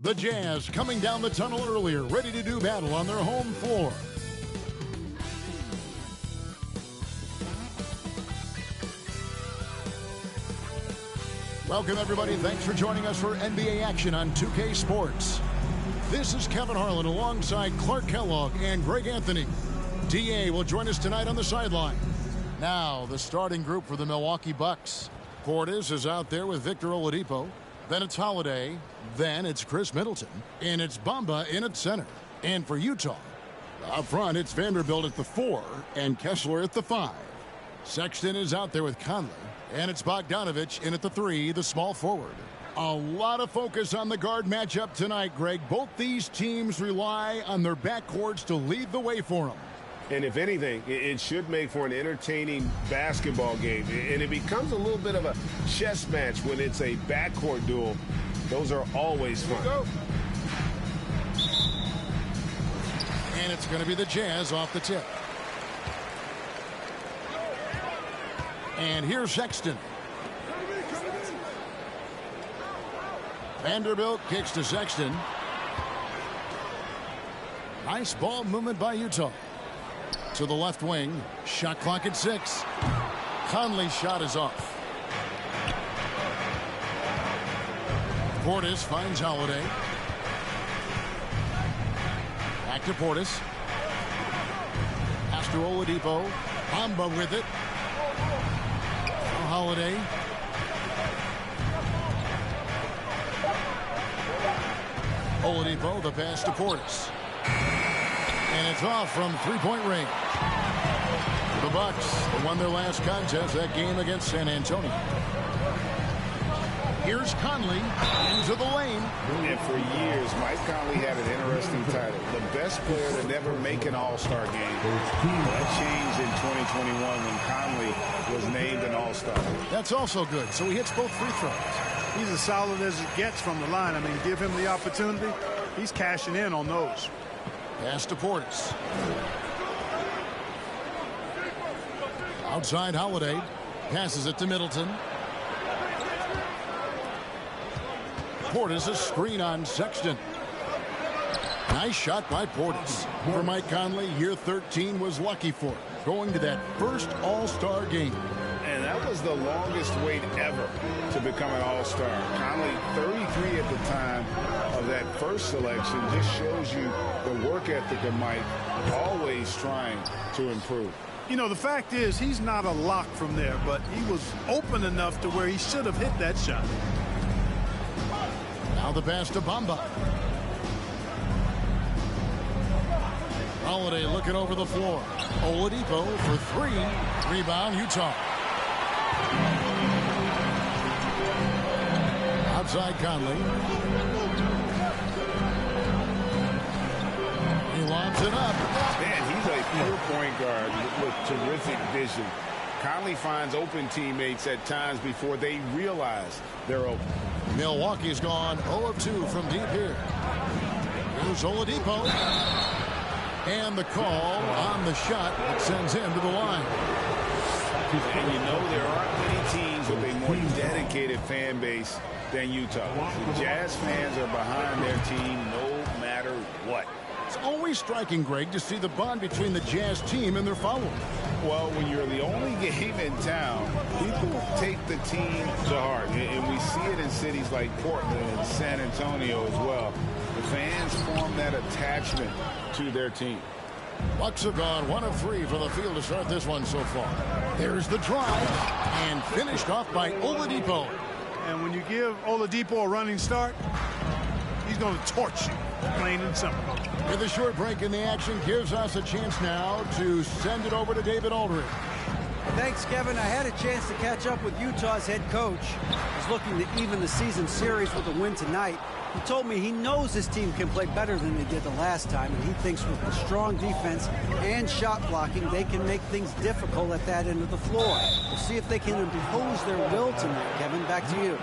The Jazz coming down the tunnel earlier, ready to do battle on their home floor. Welcome, everybody. Thanks for joining us for NBA action on 2K Sports. This is Kevin Harlan alongside Clark Kellogg and Greg Anthony. DA will join us tonight on the sideline. Now, the starting group for the Milwaukee Bucks. Portis is out there with Victor Oladipo. Then it's Holiday. Then it's Chris Middleton. And it's Bamba in at center. And for Utah, up front, it's Vanderbilt at the 4 and Kessler at the 5. Sexton is out there with Conley. And it's Bogdanovich in at the 3, the small forward. A lot of focus on the guard matchup tonight, Greg. Both these teams rely on their backcourts to lead the way for them. And if anything, it should make for an entertaining basketball game. And it becomes a little bit of a chess match when it's a backcourt duel. Those are always fun. And it's going to be the Jazz off the tip. And here's Sexton. Vanderbilt kicks to Sexton. Nice ball movement by Utah. To the left wing. Shot clock at 6. Conley's shot is off. Portis finds Holiday. Back to Portis. Pass to Oladipo. Bamba with it. Holiday. Oladipo, the pass to Portis. And it's off from three-point range. The Bucks won their last contest, that game against San Antonio. Here's Conley into the lane. And for years, Mike Conley had an interesting title. The best player to never make an All-Star game. That changed in 2021 when Conley was named an All-Star. That's also good. So he hits both free throws. He's as solid as it gets from the line. I mean, give him the opportunity. He's cashing in on those. Pass to Portis. Outside Holiday. Passes it to Middleton. Portis, a screen on Sexton. Nice shot by Portis. For Mike Conley, year 13 was lucky for him, going to that first All-Star game. And that was the longest wait ever to become an All-Star. Conley, 33 at the time of that first selection, just shows you the work ethic of Mike, always trying to improve. You know, the fact is, he's not a lock from there, but he was open enough to where he should have hit that shot. Now the pass to Bamba. Holiday looking over the floor. Oladipo for 3. Rebound, Utah. Outside Conley. He lobs it up. Man, he's a pure point guard with terrific vision. Conley finds open teammates at times before they realize they're open. Milwaukee's gone 0 of 2 from deep here. Here's Oladipo. And the call on the shot that sends him to the line. And you know there aren't many teams with a more dedicated fan base than Utah. The Jazz fans are behind their team no matter what. It's always striking, Greg, to see the bond between the Jazz team and their followers. Well, when you're the only game in town, people take the team to heart. And we see it in cities like Portland and San Antonio as well. The fans form that attachment to their team. Bucks have gone 1 of 3 from the field to start this one so far. There's the drive, and finished off by Oladipo. And when you give Oladipo a running start, he's going to torch you, plain and simple. With a short break in the action, gives us a chance now to send it over to David Aldridge. Thanks, Kevin. I had a chance to catch up with Utah's head coach. He's looking to even the season series with a win tonight. He told me he knows his team can play better than they did the last time, and he thinks with the strong defense and shot blocking, they can make things difficult at that end of the floor. We'll see if they can impose their will tonight. Kevin, back to you.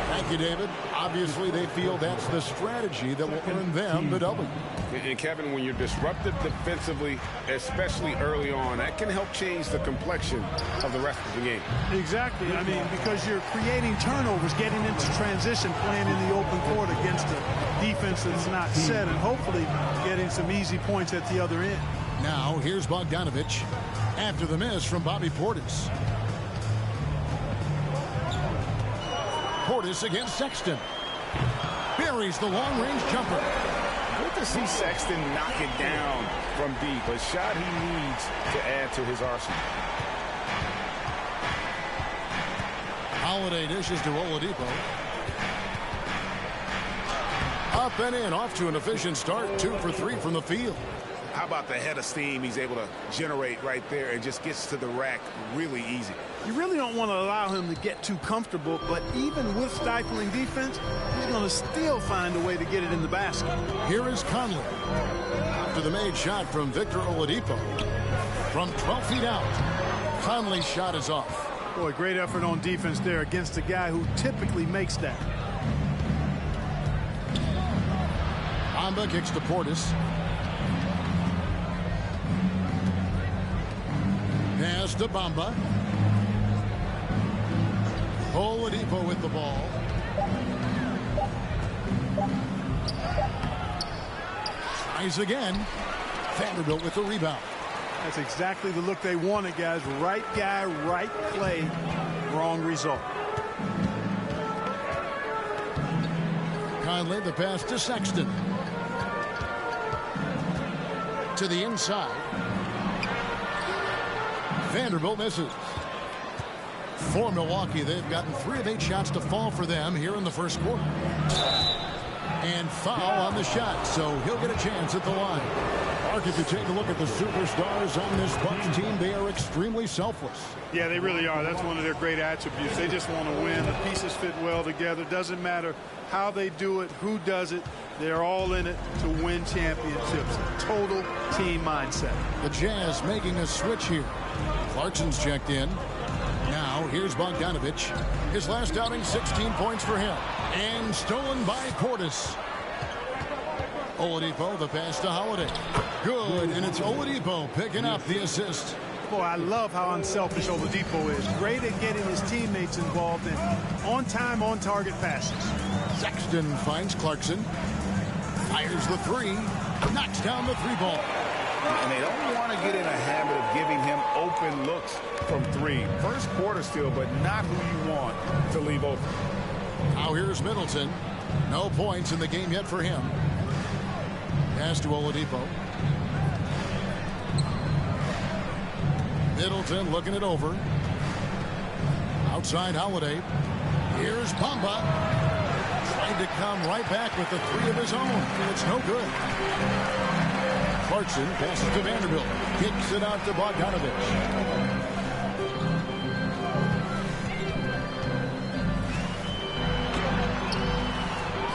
Thank you, David. Obviously, they feel that's the strategy that will earn them the W. And Kevin, when you're disrupted defensively, especially early on, that can help change the complexion of the rest of the game. Exactly. I mean, because you're creating turnovers, getting into transition, playing in the open court against a defense that's not set, and hopefully getting some easy points at the other end. Now, here's Bogdanovich after the miss from Bobby Portis. Portis against Sexton. Buries the long-range jumper. Good to see Sexton knock it down from deep. A shot he needs to add to his arsenal. Holiday dishes to Oladipo. Up and in, off to an efficient start. 2 for 3 from the field. How about the head of steam he's able to generate right there and just gets to the rack really easy. You really don't want to allow him to get too comfortable, but even with stifling defense, he's going to still find a way to get it in the basket. Here is Conley. After the made shot from Victor Oladipo. From 12 feet out, Conley's shot is off. Boy, great effort on defense there against a guy who typically makes that. Bamba kicks to Portis. Pass to Bamba. Oladipo with the ball. Tries again. Vanderbilt with the rebound. That's exactly the look they wanted, guys. Right guy, right play, wrong result. Conley, the pass to Sexton. To the inside. Vanderbilt misses. For Milwaukee, they've gotten 3 of 8 shots to fall for them here in the first quarter. And foul on the shot, so he'll get a chance at the line. Mark, if you take a look at the superstars on this Bucks team, they are extremely selfless. Yeah, they really are. That's one of their great attributes. They just want to win. The pieces fit well together. Doesn't matter how they do it, who does it. They're all in it to win championships. Total team mindset. The Jazz making a switch here. Clarkson's checked in. Now, here's Bogdanovich. His last outing, 16 points for him. And stolen by Portis. Oladipo, the pass to Holiday. Good, and it's Oladipo picking up the assist. Boy, I love how unselfish Oladipo is. Great at getting his teammates involved in on-time, on-target passes. Sexton finds Clarkson. Fires the 3. Knocks down the 3 ball. And they don't want to get in a habit of giving him open looks from 3. First quarter still, but not who you want to leave open. Now here's Middleton. No points in the game yet for him. Pass to Oladipo. Middleton looking it over. Outside Holiday. Here's Bamba. Trying to come right back with the 3 of his own. And it's no good. Clarkson passes to Vanderbilt. Kicks it out to Bogdanovich.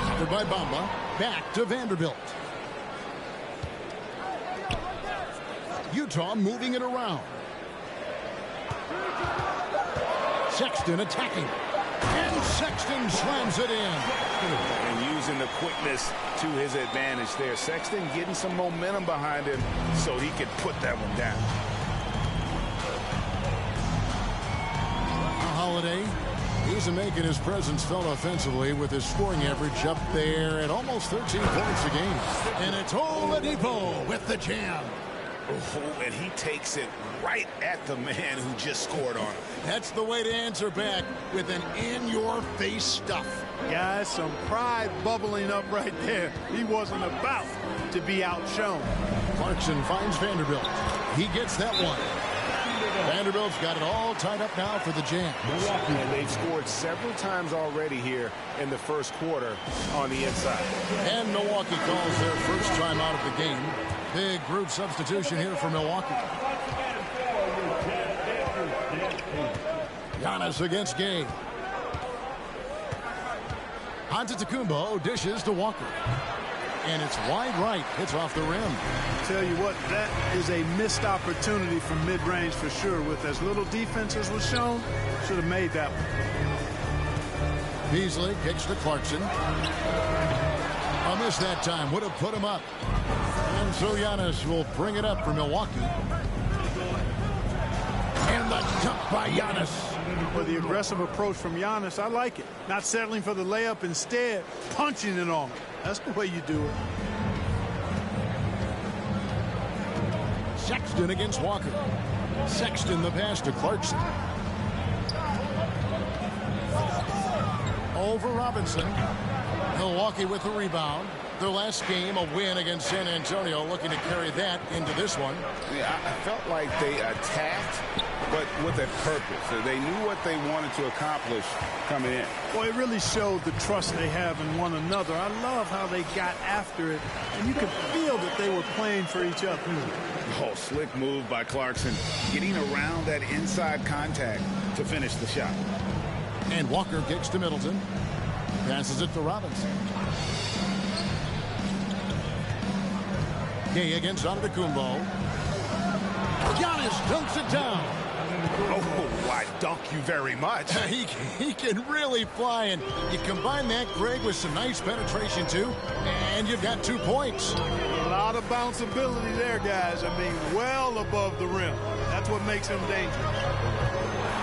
Covered by Bamba. Back to Vanderbilt. Utah moving it around. Sexton attacking. And Sexton slams it in. And using the quickness to his advantage there. Sexton getting some momentum behind him so he could put that one down. Holiday, he's making his presence felt offensively with his scoring average up there at almost 13 points a game. And it's Oladipo with the jam. Oh, and he takes it right at the man who just scored on him. That's the way to answer back with an in-your-face stuff. Guys, some pride bubbling up right there. He wasn't about to be outshone. Clarkson finds Vanderbilt. He gets that one. Vanderbilt's got it all tied up now for the jam. And they've scored several times already here in the first quarter on the inside. And Milwaukee calls their first time out of the game. Big group substitution here for Milwaukee. Giannis against Gay. Antetokounmpo dishes to Walker. And it's wide right. Hits off the rim. Tell you what, that is a missed opportunity from mid-range for sure. With as little defense as was shown, should have made that one. Beasley kicks to Clarkson. A miss that time. Would have put him up. And so Giannis will bring it up for Milwaukee. And the dunk by Giannis. Well, the aggressive approach from Giannis, I like it. Not settling for the layup, instead punching it on. That's the way you do it. Sexton against Walker. Sexton the pass to Clarkson. Over Robinson. Milwaukee with the rebound. Their last game, a win against San Antonio, looking to carry that into this one. Yeah, I felt like they attacked, but with a purpose. They knew what they wanted to accomplish coming in. Well, it really showed the trust they have in one another. I love how they got after it, and you could feel that they were playing for each other. Oh, slick move by Clarkson, getting around that inside contact to finish the shot. And Walker kicks to Middleton. Passes it to Robinson. Gay against Antetokounmpo. Giannis dunks it down. Oh, I dunk you very much. He can really fly, and you combine that, Greg, with some nice penetration, too, and you've got 2 points. A lot of bounceability there, guys. I mean, well above the rim. That's what makes him dangerous.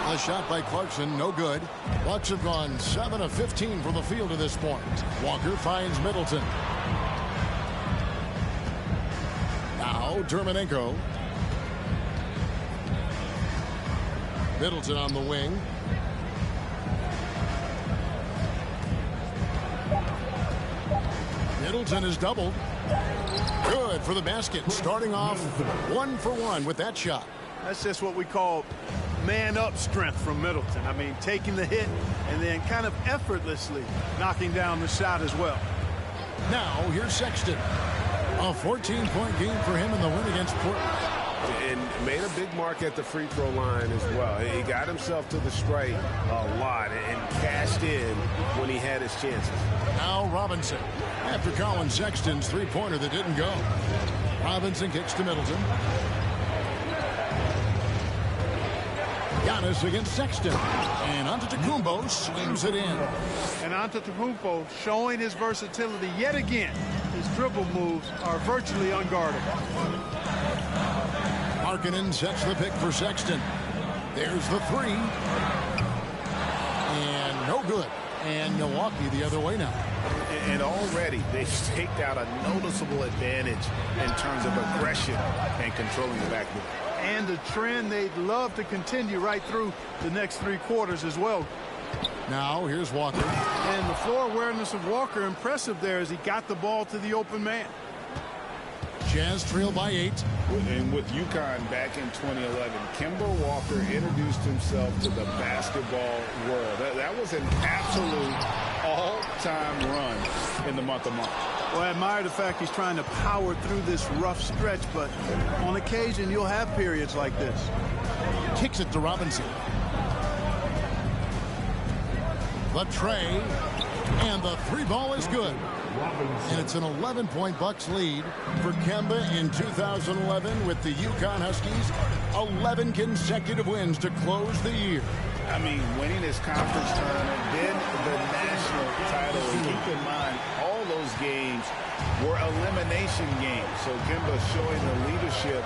A shot by Clarkson, no good. Bucks have gone 7 of 15 from the field to this point. Walker finds Middleton. Now, Dermanenko. Middleton on the wing. Middleton is doubled. Good for the basket. Starting off 1 for 1 with that shot. That's just what we call man-up strength from Middleton. I mean, taking the hit and then kind of effortlessly knocking down the shot as well. Now, here's Sexton. A 14-point game for him in the win against Portland. And made a big mark at the free throw line as well. He got himself to the strike a lot and cashed in when he had his chances. Now Robinson. After Colin Sexton's three-pointer that didn't go. Robinson kicks to Middleton. Giannis against Sexton. And Antetokounmpo slams it in. And Antetokounmpo showing his versatility yet again. His dribble moves are virtually unguardable. Markkanen sets the pick for Sexton. There's the three. And no good. And Milwaukee the other way now. And already they've staked out a noticeable advantage in terms of aggression and controlling the backboard. And a trend they'd love to continue right through the next 3 quarters as well. Now here's Walker. And the floor awareness of Walker impressive there as he got the ball to the open man. Jazz trail by 8. And with UConn back in 2011, Kemba Walker introduced himself to the basketball world. That was an absolute all-time run in the month of March. Well, I admire the fact he's trying to power through this rough stretch, but on occasion you'll have periods like this. Kicks it to Robinson. The tray. And the three ball is good. And it's an 11-point Bucks lead for Kemba in 2011 with the UConn Huskies. 11 consecutive wins to close the year. I mean, winning his conference tournament, then the national title. And keep in mind, all those games were elimination games. So Kemba showing the leadership,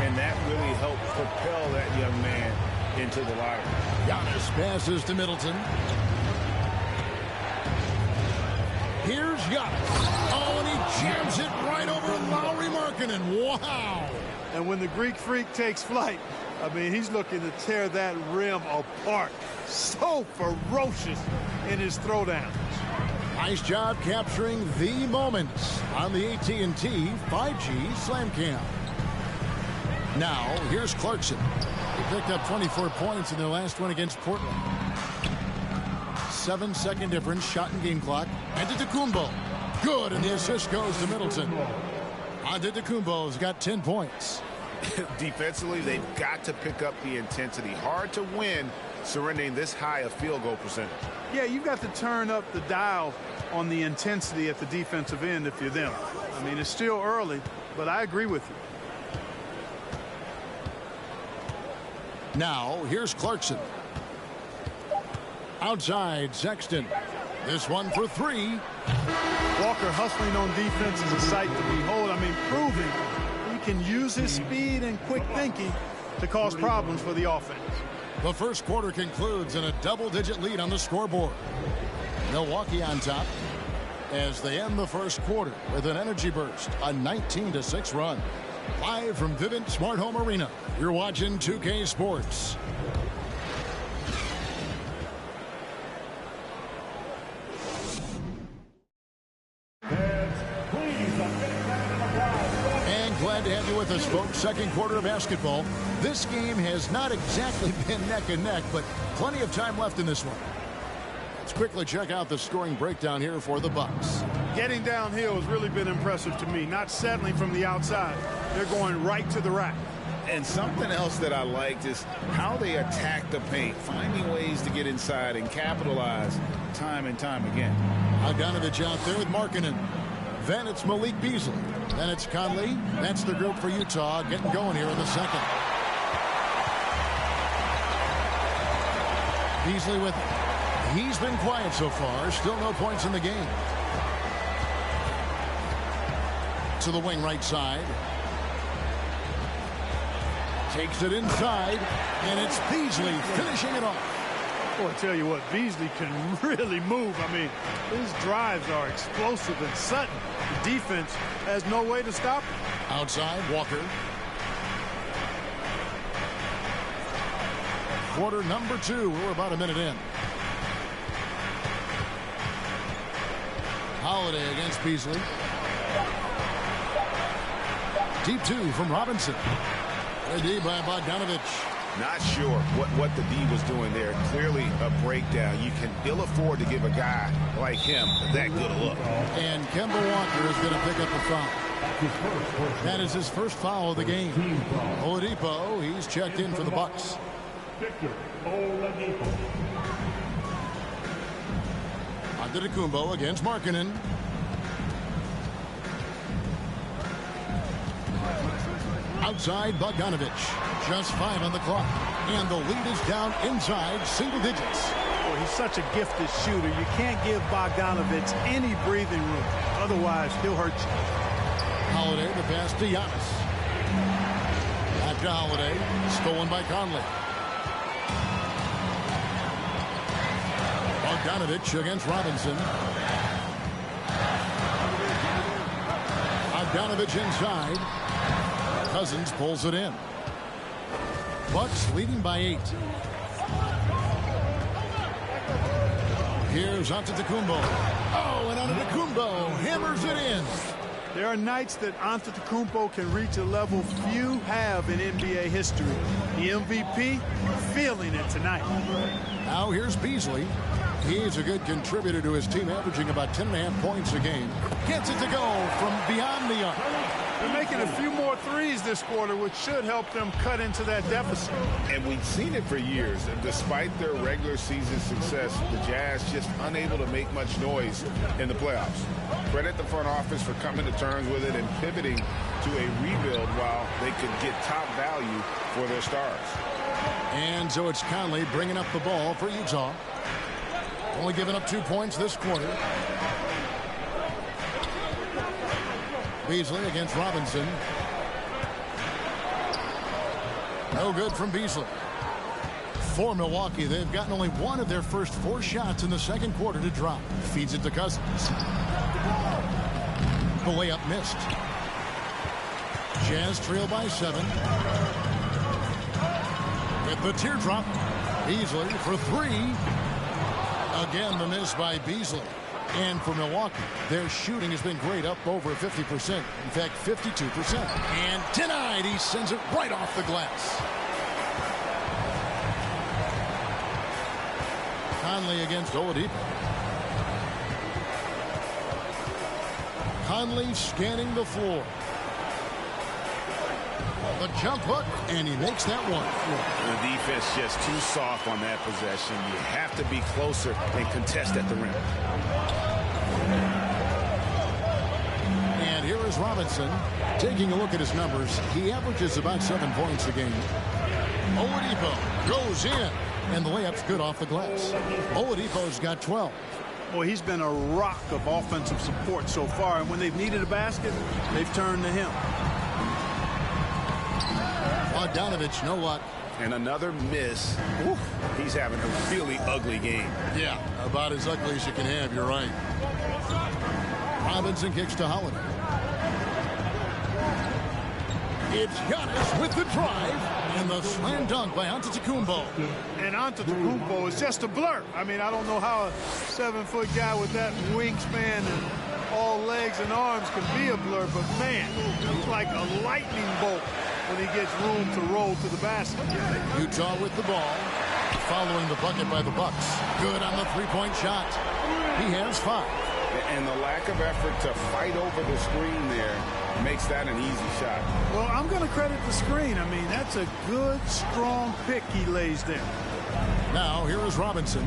and that really helped propel that young man into the lottery. Giannis passes to Middleton. Here's Giannis. Oh, and he jams it right over Lauri Markkanen. Wow. And when the Greek Freak takes flight, I mean, he's looking to tear that rim apart. So ferocious in his throwdowns. Nice job capturing the moments on the AT&T 5G Slam Cam. Now, here's Clarkson. He picked up 24 points in their last one against Portland. 7-second difference, shot and game clock. Antetokounmpo. Good, and the assist goes to Middleton. Antetokounmpo's got 10 points. Defensively, they've got to pick up the intensity. Hard to win surrendering this high a field goal percentage. Yeah, you've got to turn up the dial on the intensity at the defensive end if you're them. I mean, it's still early, but I agree with you. Now, here's Clarkson. Outside, Sexton. This one for 3. Walker hustling on defense is a sight to behold. I mean, proving he can use his speed and quick thinking to cause problems for the offense. The first quarter concludes in a double-digit lead on the scoreboard. Milwaukee on top as they end the first quarter with an energy burst, a 19-6 run. Live from Vivint Smart Home Arena, you're watching 2K Sports. And glad to have you with us, folks. Second quarter of basketball. This game has not exactly been neck and neck, but plenty of time left in this one. Let's quickly check out the scoring breakdown here for the Bucks. Getting downhill has really been impressive to me, not settling from the outside. They're going right to the rack. And something else that I liked is how they attack the paint, finding ways to get inside and capitalize time and time again. Bogdanovich out there with Markkanen. Then it's Malik Beasley. Then it's Conley. That's the group for Utah getting going here in the second. Beasley with it. He's been quiet so far. Still no points in the game. To the wing right side. Takes it inside, and it's Beasley finishing it off. Boy, I tell you what, Beasley can really move. I mean, his drives are explosive and sudden. The defense has no way to stop him. Outside, Walker. Quarter number 2. We're about a minute in. Holiday against Beasley. Deep 2 from Robinson. A D by Bogdanovich. Not sure what the D was doing there. Clearly a breakdown. You can ill afford to give a guy like him that good a look. And Kemba Walker is going to pick up the foul. That is his first foul of the game. Oladipo, he's checked in for the Bucks. Antetokounmpo against Markkanen. Outside, Bogdanovich. Just 5 on the clock. And the lead is down inside single digits. Boy, he's such a gifted shooter. You can't give Bogdanovich any breathing room. Otherwise, he'll hurt you. Holiday, the pass to Giannis. Back to Holiday. Stolen by Conley. Bogdanovich against Robinson. Bogdanovich inside. Cousins pulls it in. Bucks leading by 8. Here's Antetokounmpo. Oh, and Antetokounmpo hammers it in. There are nights that Antetokounmpo can reach a level few have in NBA history. The MVP feeling it tonight. Now here's Beasley. He's a good contributor to his team, averaging about 10.5 points a game. Gets it to go from beyond the arc. They're making a few more threes this quarter, which should help them cut into that deficit. And we've seen it for years. Despite their regular season success, the Jazz just unable to make much noise in the playoffs. Credit the front office for coming to terms with it and pivoting to a rebuild while they could get top value for their stars. And so it's Conley bringing up the ball for Utah. Only giving up 2 points this quarter. Beasley against Robinson. No good from Beasley. For Milwaukee, they've gotten only 1 of their first 4 shots in the second quarter to drop. Feeds it to Cousins. The layup missed. Jazz trail by 7. With the teardrop. Beasley for 3. Again, the miss by Beasley. And for Milwaukee, their shooting has been great, up over 50%. In fact, 52%. And denied. He sends it right off the glass. Conley against Oladipo. Conley scanning the floor. The jump hook, and he makes that one. The defense just too soft on that possession. You have to be closer and contest at the rim. And here is Robinson taking a look at his numbers. He averages about 7 points a game. Oladipo goes in, and the layup's good off the glass. Oladipo's got 12. Boy, he's been a rock of offensive support so far, and when they've needed a basket, they've turned to him. Bogdanovich, no luck. And another miss. Oof, he's having a really ugly game. Yeah, about as ugly as you can have, you're right. Robinson kicks to Holiday. It's Giannis with the drive and the slam dunk by Antetokounmpo. And Antetokounmpo is just a blur. I mean, I don't know how a 7-foot guy with that wingspan and all legs and arms can be a blur, but man, he's like a lightning bolt when he gets room to roll to the basket. Utah with the ball, following the bucket by the Bucks. Good on the three-point shot. He has 5. And the lack of effort to fight over the screen there makes that an easy shot. Well, I'm going to credit the screen. I mean, that's a good, strong pick he lays there. Now, here is Robinson.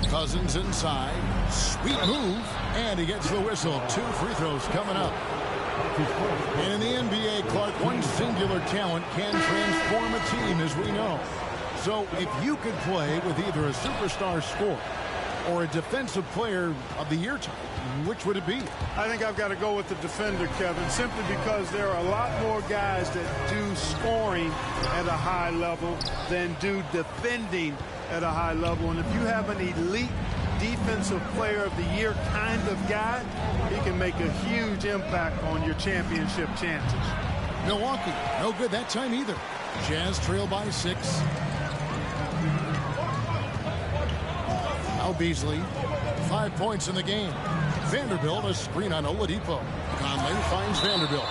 Cousins inside. Sweet move. And he gets the whistle. 2 free throws coming up. And in the NBA, Clark, one singular talent can transform a team, as we know. So if you could play with either a superstar scorer or a defensive player of the year type, which would it be? I think I've got to go with the defender, Kevin, simply because there are a lot more guys that do scoring at a high level than do defending at a high level. And if you have an elite defensive player of the year kind of guy, he can make a huge impact on your championship chances. Milwaukee, no good that time either. Jazz trail by 6. Now Beasley, 5 points in the game. Vanderbilt, a screen on Oladipo. Conley finds Vanderbilt.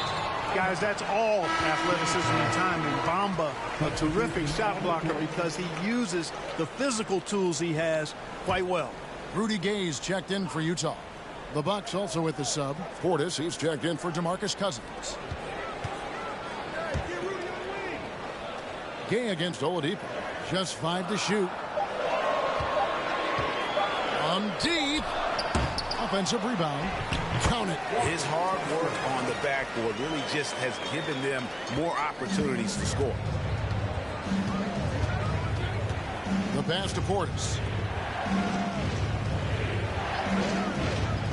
Guys, that's all athleticism and timing. Bamba, a terrific shot blocker because he uses the physical tools he has quite well. Rudy Gay's checked in for Utah. The Bucks also with the sub. Portis, he's checked in for DeMarcus Cousins. Gay against Oladipo. Just 5 to shoot. Deep. Offensive rebound. Count it. His hard work on the backboard really just has given them more opportunities to score. The pass to Portis.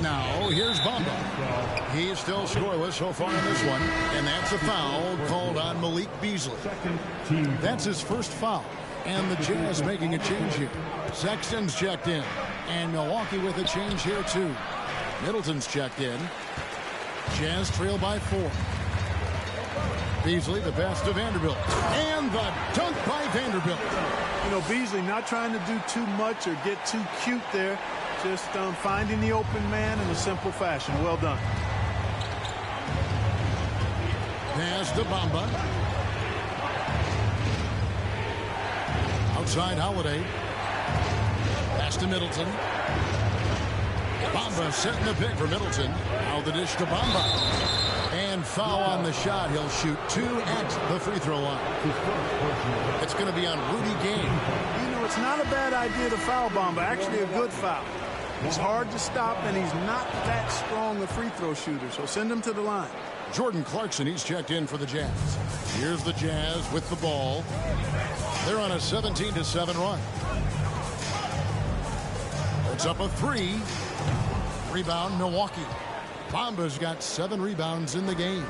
Now, here's Bamba. He's still scoreless so far in this one. And that's a foul called on Malik Beasley. That's his first foul. And the Jazz making a change here. Sexton's checked in. And Milwaukee with a change here, too. Middleton's checked in. Jazz trail by 4. Beasley, the pass to Vanderbilt. And the dunk by Vanderbilt. You know, Beasley not trying to do too much or get too cute there. Just finding the open man in a simple fashion. Well done. Pass to Bamba. Outside Holiday. Pass to Middleton. Bamba setting the pick for Middleton. Now the dish to Bamba. And foul on the shot. He'll shoot 2 at the free throw line. It's going to be on Rudy Gay. You know, it's not a bad idea to foul Bamba. Actually, a good foul. He's hard to stop, and he's not that strong a free throw shooter. So send him to the line. Jordan Clarkson, he's checked in for the Jazz. Here's the Jazz with the ball. They're on a 17-7 run. It's up a 3. Rebound, Milwaukee. Bamba's got 7 rebounds in the game.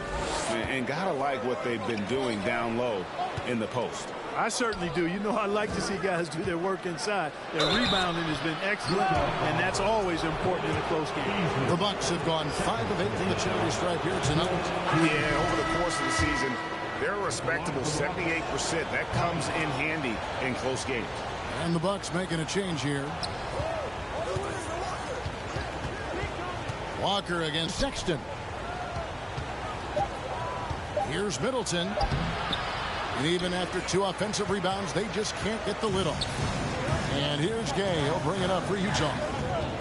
And gotta like what they've been doing down low in the post. I certainly do. You know, I like to see guys do their work inside. Their rebounding has been excellent, and that's always important in a close game. The Bucks have gone 5 of 8 from the charity stripe here tonight. Yeah, over the course of the season, they're a respectable 78%. That comes in handy in close games. And the Bucks making a change here. Walker against Sexton. Here's Middleton. And even after 2 offensive rebounds, they just can't get the lid off. And here's Gay. He'll bring it up for Utah.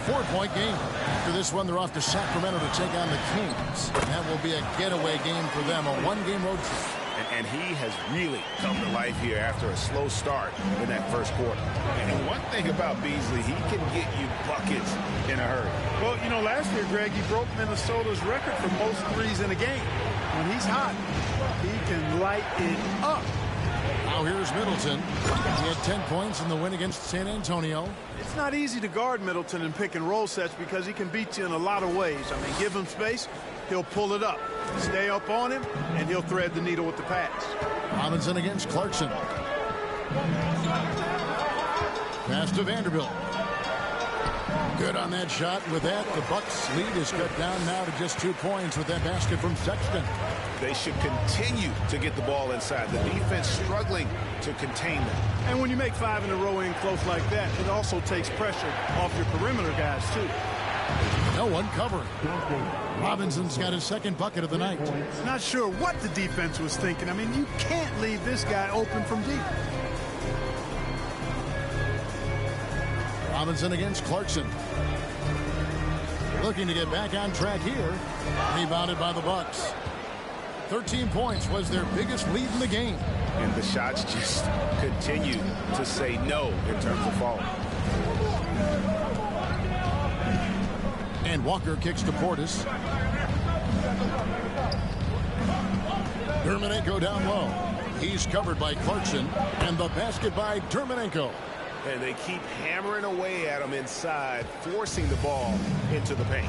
4-point game. After this one, they're off to Sacramento to take on the Kings. That will be a getaway game for them, a 1-game road trip. And he has really come to life here after a slow start in that first quarter. And one thing about Beasley, he can get you buckets in a hurry. Well, you know, last year, Greg, he broke Minnesota's record for most threes in a game. When he's hot, he can light it up. Now Now here's Middleton. He had 10 points in the win against San Antonio. It's not easy to guard Middleton in pick and roll sets because he can beat you in a lot of ways. I mean, give him space, he'll pull it up. Stay up on him, and he'll thread the needle with the pass. Robinson against Clarkson. Pass to Vanderbilt. Good on that shot. With that, the Bucks' lead is cut down now to just 2 points with that basket from Sexton. They should continue to get the ball inside. The defense struggling to contain them. And when you make 5 in a row in close like that, it also takes pressure off your perimeter guys, too. No one covering. Robinson's got his second bucket of the night. Not sure what the defense was thinking. I mean, you can't leave this guy open from deep. Robinson against Clarkson. Looking to get back on track here. Rebounded by the Bucks. 13 points was their biggest lead in the game. And the shots just continue to say no in terms of falling. And Walker kicks to Portis. Dermanenko down low. He's covered by Clarkson. And the basket by Dermanenko. And they keep hammering away at him inside, forcing the ball into the paint.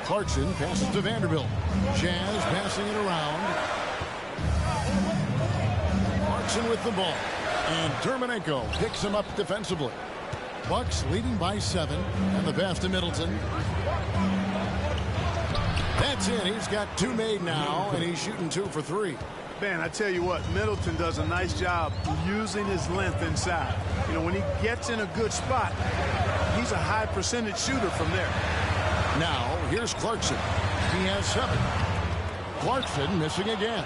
Clarkson passes to Vanderbilt. Jazz passing it around. Clarkson with the ball. And Dermanenko picks him up defensively. Bucks leading by 7. And the pass to Middleton. That's it. He's got 2 made now, and he's shooting 2 for 3. Man, I tell you what, Middleton does a nice job using his length inside. You know, when he gets in a good spot, he's a high percentage shooter from there. Now, here's Clarkson. He has 7. Clarkson missing again.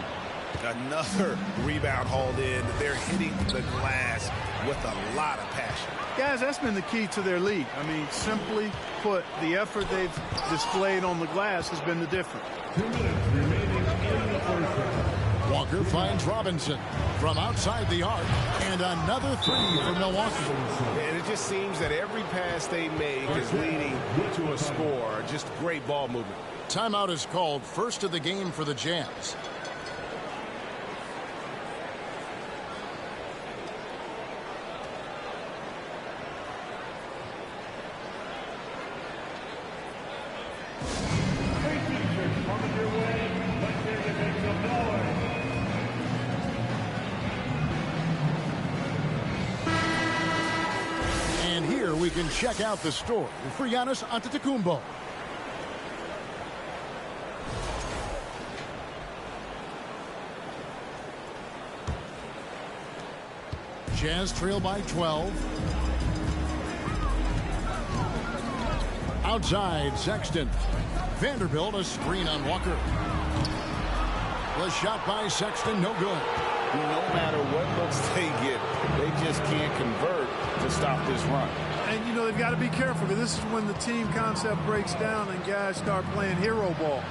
Another rebound hauled in. They're hitting the glass with a lot of passion. Guys, that's been the key to their lead. I mean, simply put, the effort they've displayed on the glass has been the difference. 2 minutes remaining in the first half. Walker finds Robinson from outside the arc, and another 3 for Milwaukee. And it just seems that every pass they make is leading to a score. Just great ball movement. Timeout is called, first of the game for the Jazz. We can check out the story for Giannis Antetokounmpo. Jazz trail by 12. Outside, Sexton. Vanderbilt, a screen on Walker. The shot by Sexton, no good. No matter what looks they get, they just can't convert to stop this run. And, you know, they've got to be careful because this is when the team concept breaks down and guys start playing hero ball.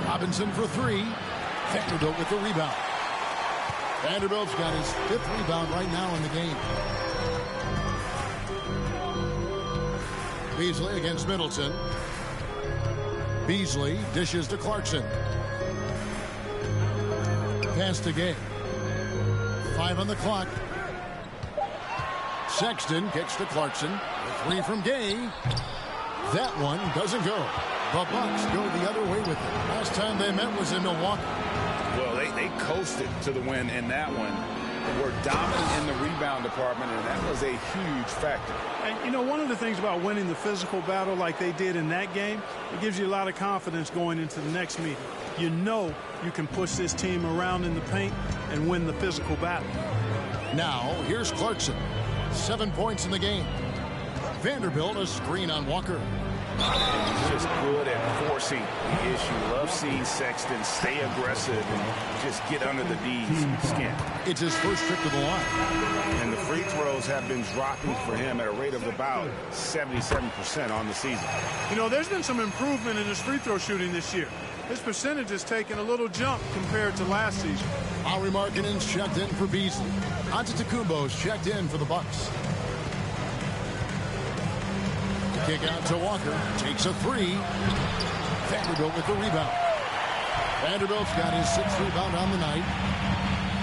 Robinson for 3. Vanderbilt with the rebound. Vanderbilt's got his 5th rebound right now in the game. Beasley against Middleton. Beasley dishes to Clarkson. Pass to Gay. 5 on the clock. Sexton kicks to Clarkson. 3 from Gay. That one doesn't go. The Bucks go the other way with it. Last time they met was in Milwaukee. Well, they coasted to the win in that one. Were dominant in the rebound department, and that was a huge factor. And, you know, one of the things about winning the physical battle like they did in that game, it gives you a lot of confidence going into the next meeting. You know you can push this team around in the paint and win the physical battle. Now, here's Clarkson. 7 points in the game. Vanderbilt, a screen on Walker. He's just good at forcing the issue. Love seeing Sexton stay aggressive and just get under the D's skin. It's his first trip to the line. And the free throws have been dropping for him at a rate of about 77% on the season. You know, there's been some improvement in his free throw shooting this year. His percentage has taken a little jump compared to last season. Lauri Markkanen's checked in for Beasley. Antetokounmpo's checked in for the Bucks. Kick out to Walker. Takes a 3. Vanderbilt with the rebound. Vanderbilt's got his 6th rebound on the night.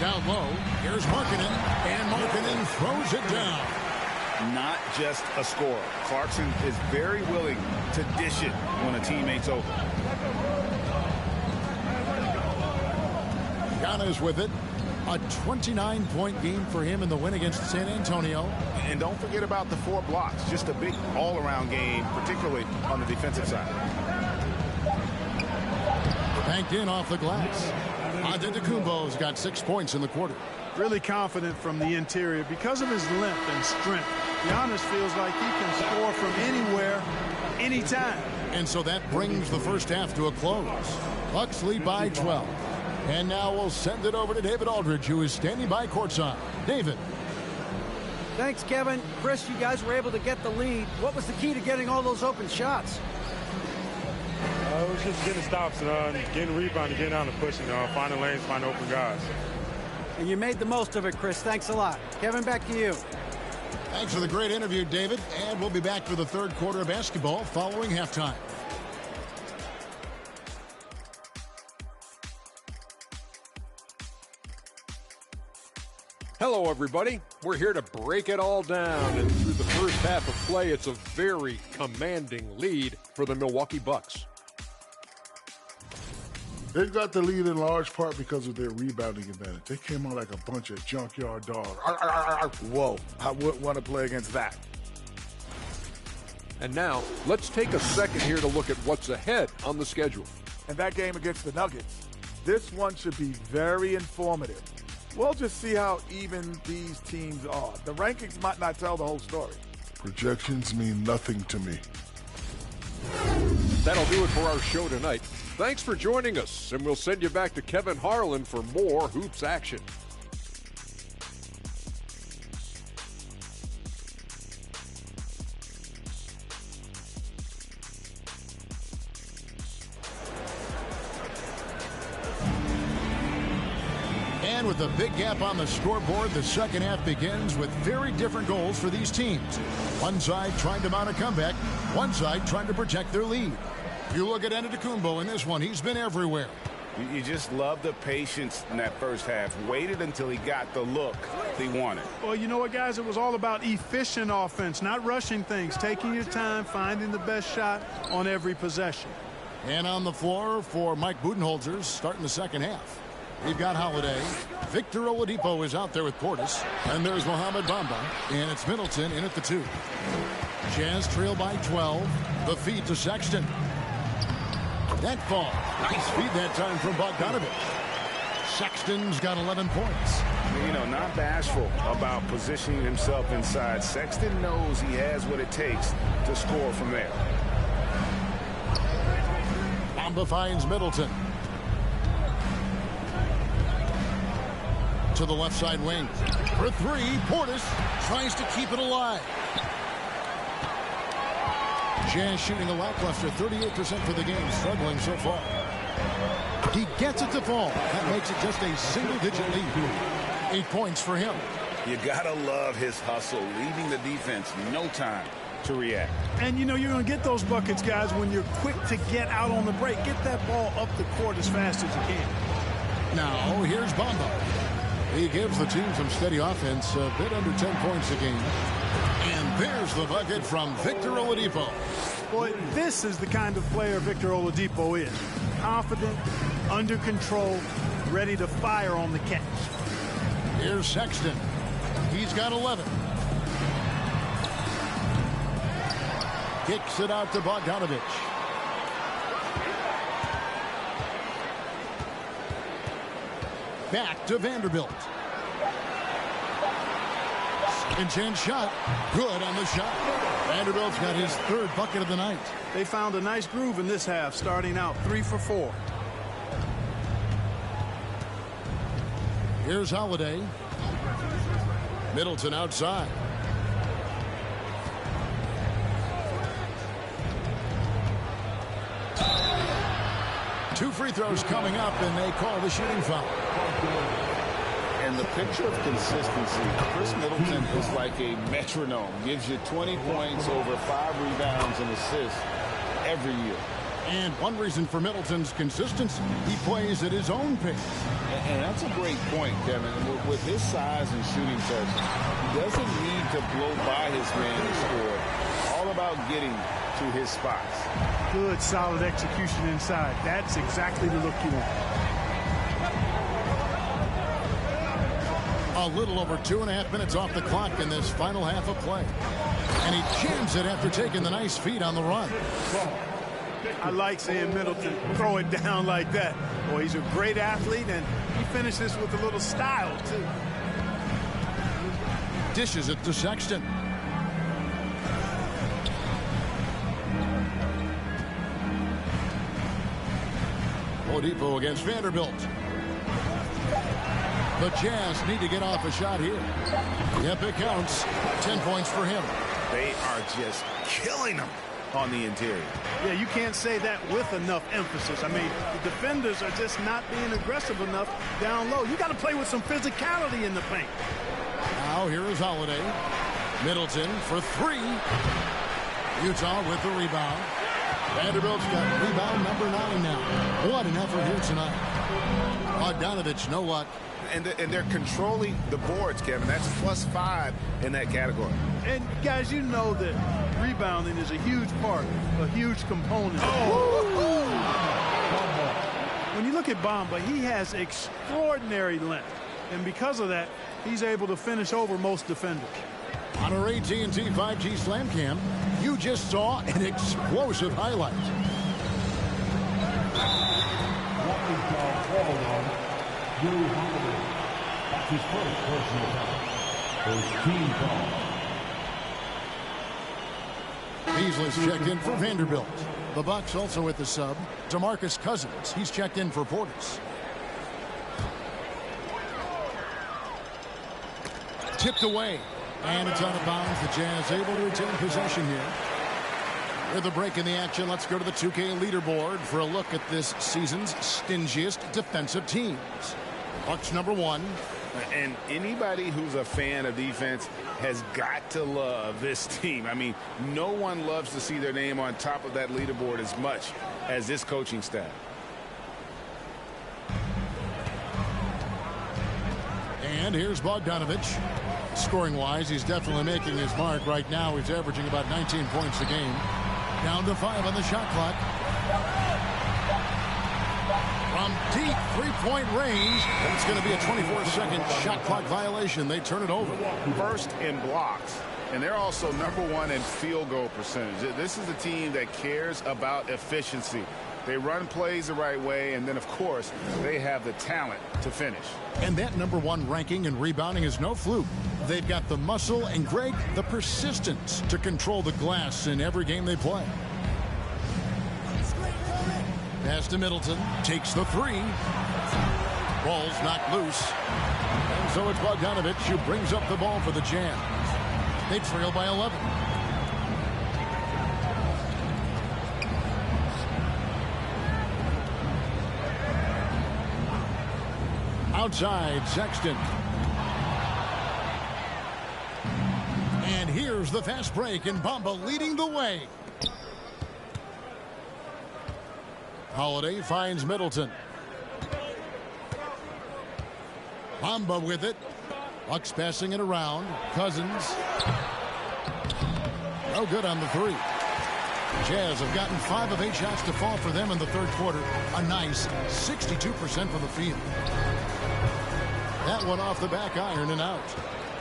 Down low, here's Markkanen, and Markkanen throws it down. Not just a scorer. Clarkson is very willing to dish it when a teammate's open. Giannis with it. A 29-point game for him in the win against San Antonio. And don't forget about the 4 blocks. Just a big all-around game, particularly on the defensive side. Banked in off the glass. Antetokounmpo's got 6 points in the quarter. Really confident from the interior. Because of his length and strength, Giannis feels like he can score from anywhere, anytime. And so that brings the first half to a close. Bucks lead by 12. And now we'll send it over to David Aldridge, who is standing by courtside. David. Thanks, Kevin. Chris, you guys were able to get the lead. What was the key to getting all those open shots? It was just getting stops, getting rebounding, getting out and pushing, finding lanes, finding open guys. And you made the most of it, Chris. Thanks a lot. Kevin, back to you. Thanks for the great interview, David. And we'll be back for the third quarter of basketball following halftime. Hello, everybody. We're here to break it all down, and through the first half of play, it's a very commanding lead for the Milwaukee Bucks. They've got the lead in large part because of their rebounding advantage. They came out like a bunch of junkyard dogs. Whoa, I wouldn't want to play against that. And now, let's take a second here to look at what's ahead on the schedule. And that game against the Nuggets, this one should be very informative. We'll just see how even these teams are. The rankings might not tell the whole story. Projections mean nothing to me. That'll do it for our show tonight. Thanks for joining us, and we'll send you back to Kevin Harlan for more hoops action. And with a big gap on the scoreboard, the second half begins with very different goals for these teams. One side trying to mount a comeback, one side trying to protect their lead. You look at Antetokounmpo in this one, he's been everywhere. You just love the patience in that first half. Waited until he got the look he wanted. Well, you know what, guys? It was all about efficient offense, not rushing things, taking your time, finding the best shot on every possession. And on the floor for Mike Budenholzer starting the second half. We've got Holiday. Victor Oladipo is out there with Portis. And there's Mohamed Bamba. And it's Middleton in at the 2. Jazz trail by 12. The feed to Sexton. That ball. Nice feed that time from Bogdanovich. Sexton's got 11 points. You know, not bashful about positioning himself inside. Sexton knows he has what it takes to score from there. Bamba finds Middleton. To the left side wing. For 3, Portis tries to keep it alive. Jazz shooting a lackluster 38% for the game, struggling so far. He gets it to fall. That makes it just a single-digit lead. 8 points for him. You gotta love his hustle, leaving the defense no time to react. And, you know, you're going to get those buckets, guys, when you're quick to get out on the break. Get that ball up the court as fast as you can. Now, here's Bamba. He gives the team some steady offense, a bit under 10 points a game. And there's the bucket from Victor Oladipo. Boy, this is the kind of player Victor Oladipo is. Confident, under control, ready to fire on the catch. Here's Sexton. He's got 11. Kicks it out to Bogdanovich. Back to Vanderbilt. Second chance shot. Good on the shot. Vanderbilt's got his 3rd bucket of the night. They found a nice groove in this half, starting out 3 for 4. Here's Holiday. Middleton outside. Two free throws coming up, and they call the shooting foul. And the picture of consistency, Chris Middleton is like a metronome. Gives you 20 points, over 5 rebounds and assists every year. And one reason for Middleton's consistency, he plays at his own pace. And that's a great point, Kevin. With his size and shooting touch, he doesn't need to blow by his man to score. All about getting to his spots. Good, solid execution inside. That's exactly the look you want. A little over 2.5 minutes off the clock in this final half of play. And he jams it after taking the nice feed on the run. I like seeing Middleton throw it down like that. Boy, he's a great athlete, and he finishes with a little style, too. Dishes it to Sexton. Oladipo against Vanderbilt. The Jazz need to get off a shot here. Yep, it counts. 10 points for him. They are just killing them on the interior. Yeah, you can't say that with enough emphasis. I mean, the defenders are just not being aggressive enough down low. You got to play with some physicality in the paint. Now here is Holiday. Middleton for three. Utah with the rebound. Vanderbilt's got rebound number 9 now. What an effort here tonight. Bogdanovich, no luck. And they're controlling the boards, Kevin. That's +5 in that category. And, guys, you know that rebounding is a huge part, a huge component. When you look at Bamba, he has extraordinary length. And because of that, he's able to finish over most defenders. On our AT&T 5G Slam Cam, you just saw an explosive highlight. That's his first personal foul. First team foul. Beasley's checked in for Vanderbilt. The Bucks also with the sub. DeMarcus Cousins. He's checked in for Portis. Tipped away. And it's out of bounds. The Jazz able to retain possession here. With a break in the action, let's go to the 2K leaderboard for a look at this season's stingiest defensive teams. Bucks number 1. And anybody who's a fan of defense has got to love this team. I mean, no one loves to see their name on top of that leaderboard as much as this coaching staff. And here's Bogdanovich. Scoring-wise, he's definitely making his mark. Right now, he's averaging about 19 points a game. Down to 5 on the shot clock. From deep three-point range, that's going to be a 24-second shot clock violation. They turn it over. First in blocks, and they're also #1 in field goal percentage. This is a team that cares about efficiency. They run plays the right way, and then, of course, they have the talent to finish. And that #1 ranking in rebounding is no fluke. They've got the muscle and, Greg, the persistence to control the glass in every game they play. Pass to Middleton. Takes the 3. Ball's knocked loose. And so it's Bogdanovich who brings up the ball for the Jazz. They trail by 11. Outside, Sexton. And here's the fast break, and Bamba leading the way. Holiday finds Middleton. Bamba with it. Bucks passing it around. Cousins. No good on the 3. Jazz have gotten 5 of 8 shots to fall for them in the third quarter. A nice 62% from the field. That one off the back iron and out.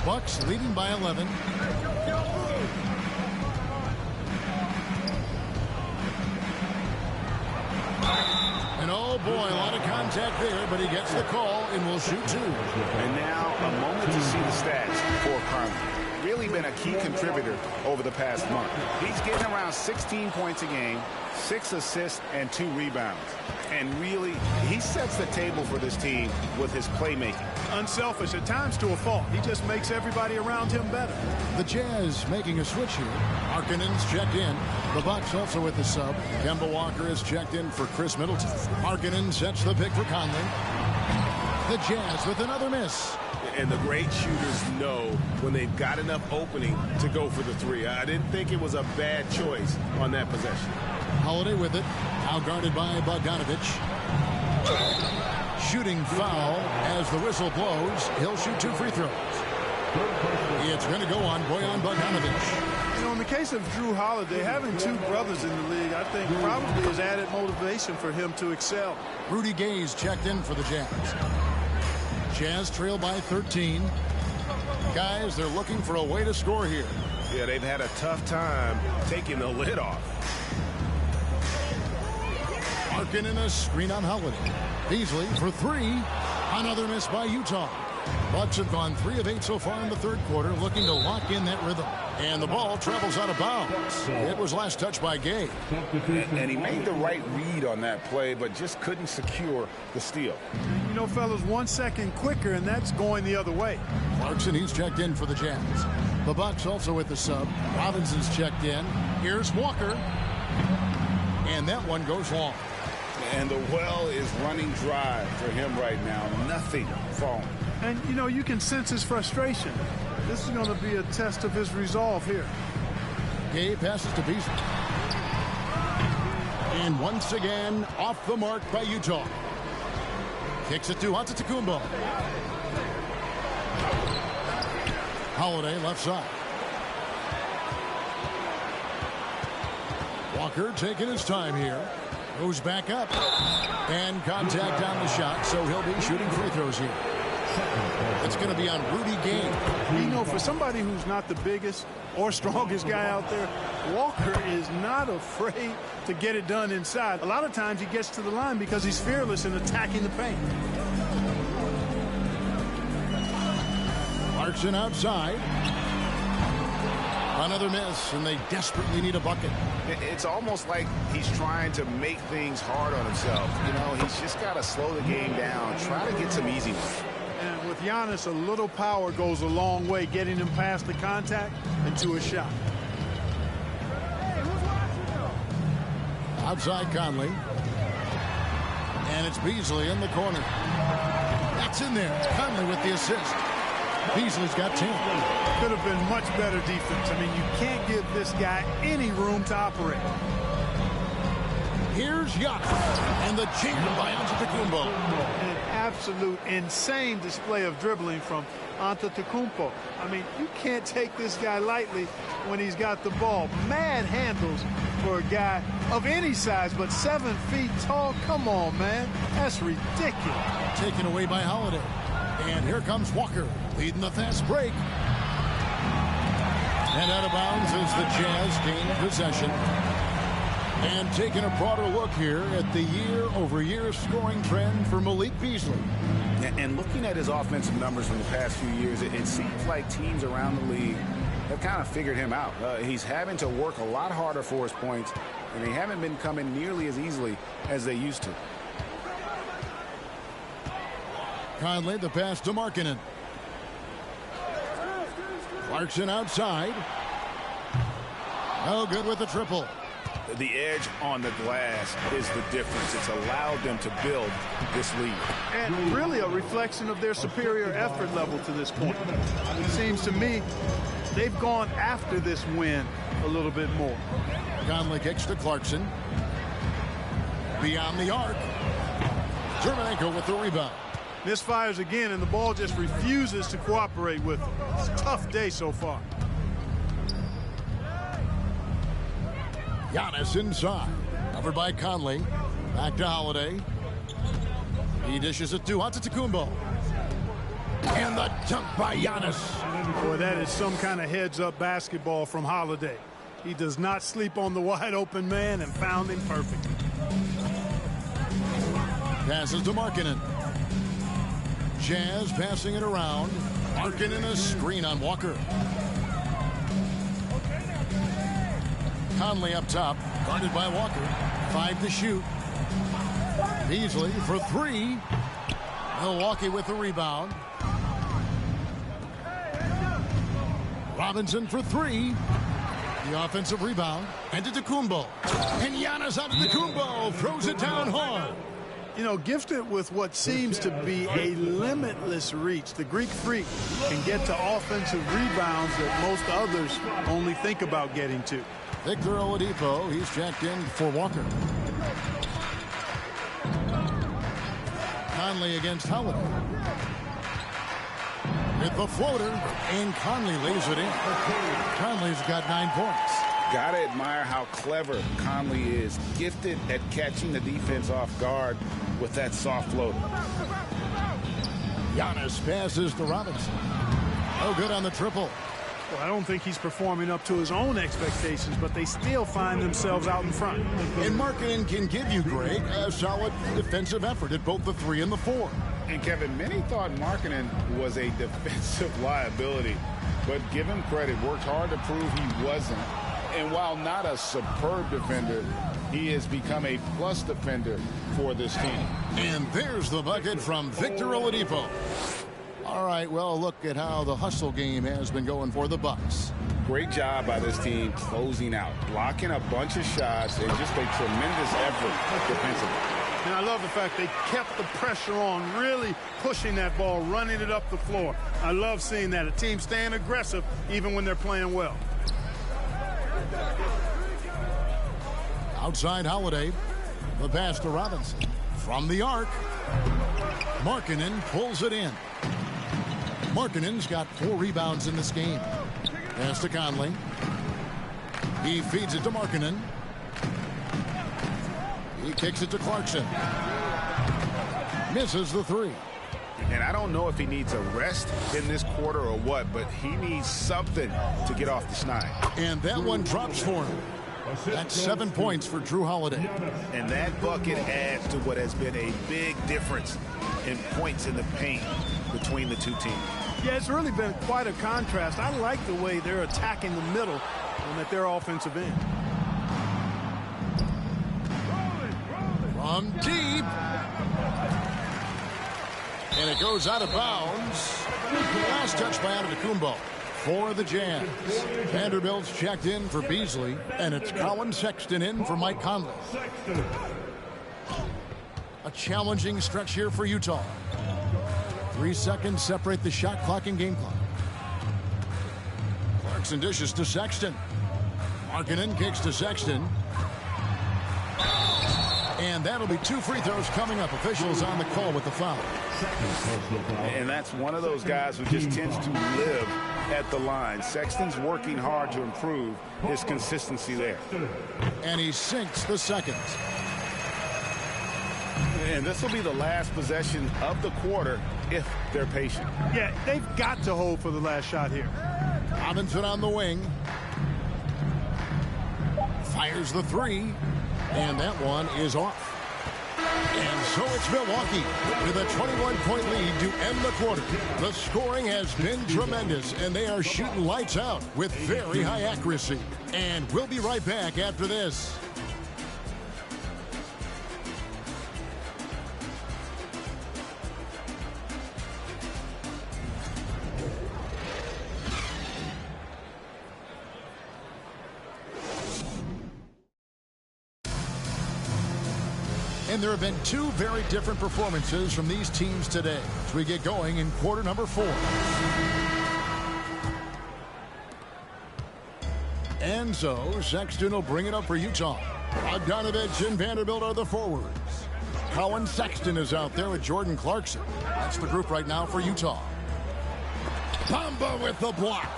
Bucks leading by 11. And oh boy, a lot of contact there, but he gets the call and will shoot 2. And now a moment to see the stats for Carmen. Really been a key contributor over the past month. He's getting around 16 points a game, 6 assists, and 2 rebounds. And really, he sets the table for this team with his playmaking. Unselfish at times to a fault. He just makes everybody around him better. The Jazz making a switch here. Markkanen's checked in. The Bucks also with the sub. Kemba Walker is checked in for Chris Middleton. Markkanen sets the pick for Conley. The Jazz with another miss. And the great shooters know when they've got enough opening to go for the 3. I didn't think it was a bad choice on that possession. Holiday with it. Now guarded by Bogdanovich. shooting foul as the whistle blows. He'll shoot 2 free throws. It's going to go on Bojan Bogdanovic. You know, in the case of Drew Holiday, having 2 brothers in the league, I think probably is added motivation for him to excel. Rudy Gay's checked in for the Jazz. Jazz trail by 13. Guys, they're looking for a way to score here. Yeah, they've had a tough time taking the lid off. Larkin in a screen on Holiday. Beasley for 3. Another miss by Utah. Bucks have gone 3 of 8 so far in the third quarter, looking to lock in that rhythm. And the ball travels out of bounds. It was last touched by Gay. And he made the right read on that play, but just couldn't secure the steal. You know, fellas, 1 second quicker, and that's going the other way. Clarkson, he's checked in for the Jazz. The Bucks also with the sub. Robinson's checked in. Here's Walker. And that one goes long. And the well is running dry for him right now. Nothing falling. And, you know, you can sense his frustration. This is going to be a test of his resolve here. Gay passes to Beasley. And once again, off the mark by Utah. Kicks it to Antetokounmpo. Holiday left side. Walker taking his time here. Goes back up. And contact on the shot, so he'll be shooting free throws here. It's going to be on Rudy Gay. You know, for somebody who's not the biggest or strongest guy out there, Walker is not afraid to get it done inside. A lot of times he gets to the line because he's fearless in attacking the paint. Clarkson outside. Another miss, and they desperately need a bucket. It's almost like he's trying to make things hard on himself. You know, he's just got to slow the game down, try to get some easy ones. And with Giannis, a little power goes a long way, getting him past the contact and to a shot. Outside Conley. And it's Beasley in the corner. That's in there. Conley with the assist. Beasley's got 10. Could have been much better defense. I mean, you can't give this guy any room to operate. Here's Giannis. And the jam by Antetokounmpo. An absolute insane display of dribbling from Antetokounmpo. I mean, you can't take this guy lightly when he's got the ball. Mad handles for a guy of any size, but 7 feet tall. Come on, man. That's ridiculous. Taken away by Holiday. And here comes Walker, leading the fast break. And out of bounds as the Jazz gain possession. And taking a broader look here at the year-over-year scoring trend for Malik Beasley. And looking at his offensive numbers from the past few years, it seems like teams around the league have kind of figured him out. He's having to work a lot harder for his points, and they haven't been coming nearly as easily as they used to. Conley, the pass to Markkanen. Clarkson outside. No good with the triple. The edge on the glass is the difference. It's allowed them to build this lead. And really a reflection of their superior effort level to this point. It seems to me they've gone after this win a little bit more. Conley kicks to Clarkson. Beyond the arc. Germanenko with the rebound. Misfires again, and the ball just refuses to cooperate with him. It's a tough day so far. Giannis inside. Covered by Conley. Back to Holiday. He dishes it to Antetokounmpo. And the dunk by Giannis. Boy, that is some kind of heads-up basketball from Holiday. He does not sleep on the wide-open man and found him perfect. Passes to Markkanen. Jazz passing it around. Markkanen a screen on Walker. Conley up top, guarded by Walker. 5 to shoot. Beasley for 3. Milwaukee with the rebound. Robinson for 3. The offensive rebound. And Antetokounmpo. And Giannis Antetokounmpo throws it down hard. You know, gifted with what seems to be a limitless reach, the Greek Freak can get to offensive rebounds that most others only think about getting to. Victor Oladipo, he's checked in for Walker. Conley against Holiday. With the floater, and Conley lays it in. Conley's got 9 points. Gotta admire how clever Conley is. Gifted at catching the defense off guard with that soft floater. Giannis passes to Robinson. No good on the triple. Well, I don't think he's performing up to his own expectations, but they still find themselves out in front. And Markkanen can give you, Greg, a solid defensive effort at both the 3 and the 4. And Kevin, many thought Markkanen was a defensive liability, but give him credit, worked hard to prove he wasn't. And while not a superb defender, he has become a plus defender for this team. And there's the bucket from Victor Oladipo. All right, well, look at how the hustle game has been going for the Bucks. Great job by this team closing out, blocking a bunch of shots, and just a tremendous effort defensively. And I love the fact they kept the pressure on, really pushing that ball, running it up the floor. I love seeing that, a team staying aggressive even when they're playing well. Outside Holiday, the pass to Robinson. From the arc, Markkanen pulls it in. Markkanen's got 4 rebounds in this game. Pass to Conley. He feeds it to Markkanen. He kicks it to Clarkson. Misses the 3. And I don't know if he needs a rest in this quarter or what, but he needs something to get off the schneid. And that one drops for him. That's 7 points for Jrue Holiday. And that bucket adds to what has been a big difference in points in the paint between the two teams. Yeah, it's really been quite a contrast. I like the way they're attacking the middle and at their offensive end. From deep. And it goes out of bounds. Last touch by Antetokounmpo for the Jazz. Vanderbilt's checked in for Beasley, and it's Colin Sexton in for Mike Conley. A challenging stretch here for Utah. 3 seconds separate the shot clock and game clock. Clarkson dishes to Sexton. Markkanen kicks to Sexton. And that'll be 2 free throws coming up. Officials on the call with the foul. And that's one of those guys who just tends to live at the line. Sexton's working hard to improve his consistency there. And he sinks the second. And this will be the last possession of the quarter if they're patient. Yeah, they've got to hold for the last shot here. Robinson on the wing. Fires the 3. And that one is off. And so it's Milwaukee with a 21-point lead to end the quarter. The scoring has been tremendous, and they are shooting lights out with very high accuracy. And we'll be right back after this. And there have been 2 very different performances from these teams today as we get going in quarter number 4. And so Sexton will bring it up for Utah. Bogdanovich and Vanderbilt are the forwards. Colin Sexton is out there with Jordan Clarkson. That's the group right now for Utah. Bamba with the block.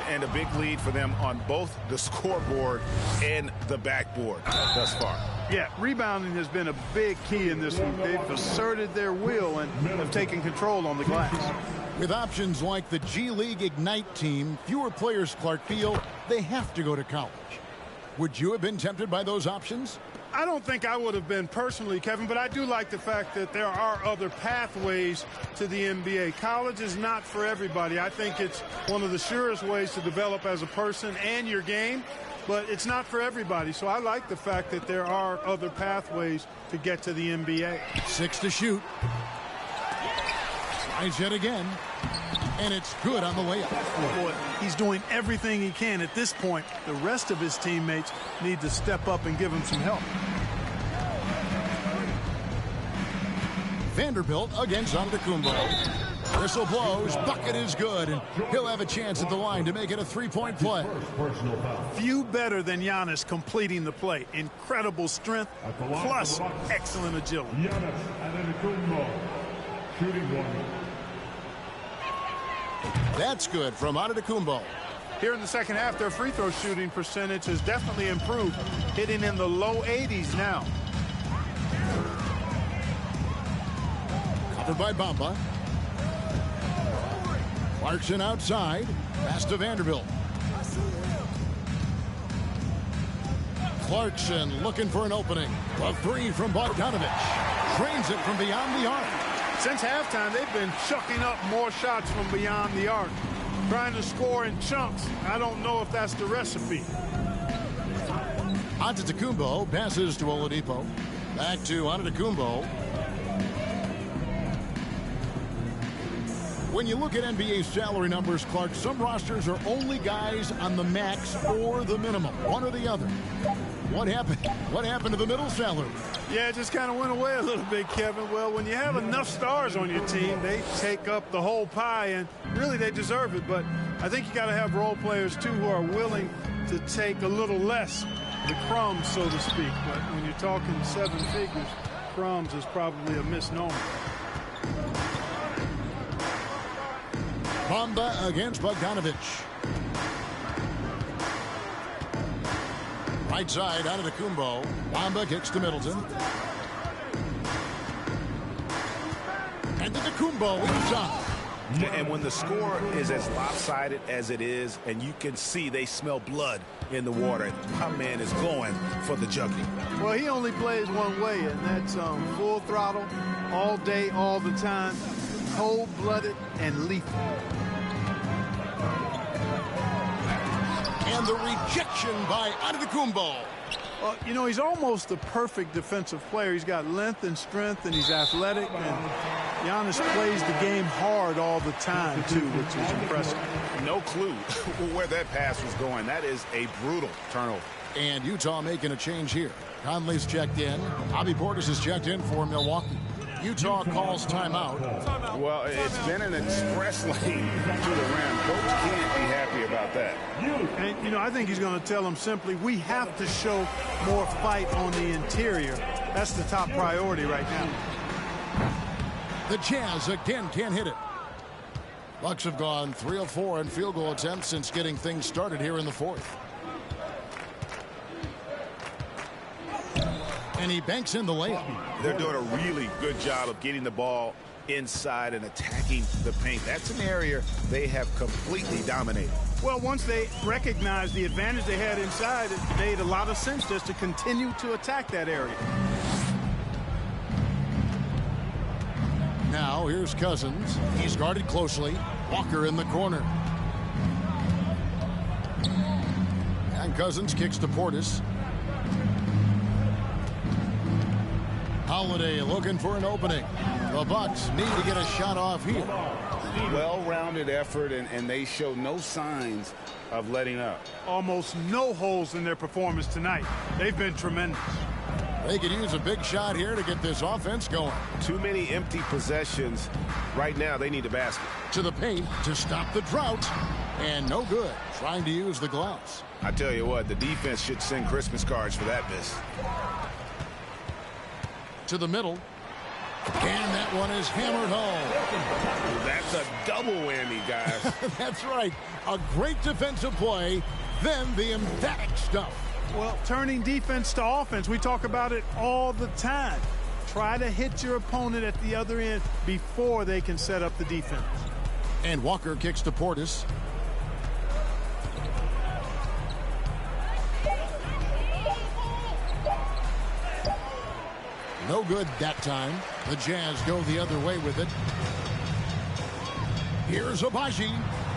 And a big lead for them on both the scoreboard and the backboard thus far. Yeah, rebounding has been a big key in this one. They've asserted their will and have taken control on the glass. With options like the G League Ignite team, fewer players, Clark, feel they have to go to college. Would you have been tempted by those options? I don't think I would have been personally, Kevin, but I do like the fact that there are other pathways to the NBA. College is not for everybody. I think it's one of the surest ways to develop as a person and your game, but it's not for everybody. So I like the fact that there are other pathways to get to the NBA. 6 to shoot. Tries yet again. And it's good on the layup. Boy, he's doing everything he can. At this point, the rest of his teammates need to step up and give him some help. Vanderbilt against Antetokounmpo. Whistle blows, bucket is good, and he'll have a chance at the line to make it a 3-point play. Few better than Giannis completing the play. Incredible strength, plus excellent agility. Shooting 1. That's good from Antetokounmpo. Here in the second half, their free throw shooting percentage has definitely improved, hitting in the low 80s now. Covered by Bamba. Clarkson outside. Pass to Vanderbilt. Clarkson looking for an opening. A three from Bogdanovich. Trains it from beyond the arc. Since halftime, they've been chucking up more shots from beyond the arc, trying to score in chunks. I don't know if that's the recipe. Antetokounmpo passes to Oladipo. Back to Antetokounmpo. When you look at NBA salary numbers, Clark, some rosters are only guys on the max or the minimum, one or the other. What happened? What happened to the middle salary? Yeah, it just kind of went away a little bit, Kevin. Well, when you have enough stars on your team, they take up the whole pie, and really they deserve it. But I think you got to have role players, too, who are willing to take a little less, the crumbs, so to speak. But when you're talking 7 figures, crumbs is probably a misnomer. Bamba against Bogdanovich. Right side out of the Kumbo. Bamba kicks to Middleton. And to the Kumbo inside. And when the score is as lopsided as it is, and you can see they smell blood in the water, my man is going for the junkie. Well, he only plays one way, and that's full throttle, all day, all the time, cold-blooded and lethal. And the rejection by Antetokounmpo. Well, you know, he's almost the perfect defensive player. He's got length and strength, and he's athletic. And Giannis plays the game hard all the time, too, which is impressive. No clue where that pass was going. That is a brutal turnover. And Utah making a change here. Conley's checked in. Bobby Portis is checked in for Milwaukee. Utah calls timeout. Well, it's been an express lane to the rim. Coach can't be happy about that. And, you know, I think he's going to tell them simply, we have to show more fight on the interior. That's the top priority right now. The Jazz again can't hit it. Bucks have gone 3 of 4 in field goal attempts since getting things started here in the fourth. And he banks in the layup. They're doing a really good job of getting the ball inside and attacking the paint. That's an area they have completely dominated. Well, once they recognized the advantage they had inside, it made a lot of sense just to continue to attack that area. Now here's Cousins. He's guarded closely. Walker in the corner. And Cousins kicks to Portis. Holiday looking for an opening. The Bucks need to get a shot off here. Well-rounded effort, and they show no signs of letting up. Almost no holes in their performance tonight. They've been tremendous. They could use a big shot here to get this offense going. Too many empty possessions. Right now, they need a basket. To the paint to stop the drought. And no good. Trying to use the glass. I tell you what, the defense should send Christmas cards for that miss. To the middle. And that one is hammered home. That's a double whammy, guys. That's right. A great defensive play, then the emphatic stuff. Well, turning defense to offense, we talk about it all the time. Try to hit your opponent at the other end before they can set up the defense. And Walker kicks to Portis. No good that time. The Jazz go the other way with it. Here's Abaji.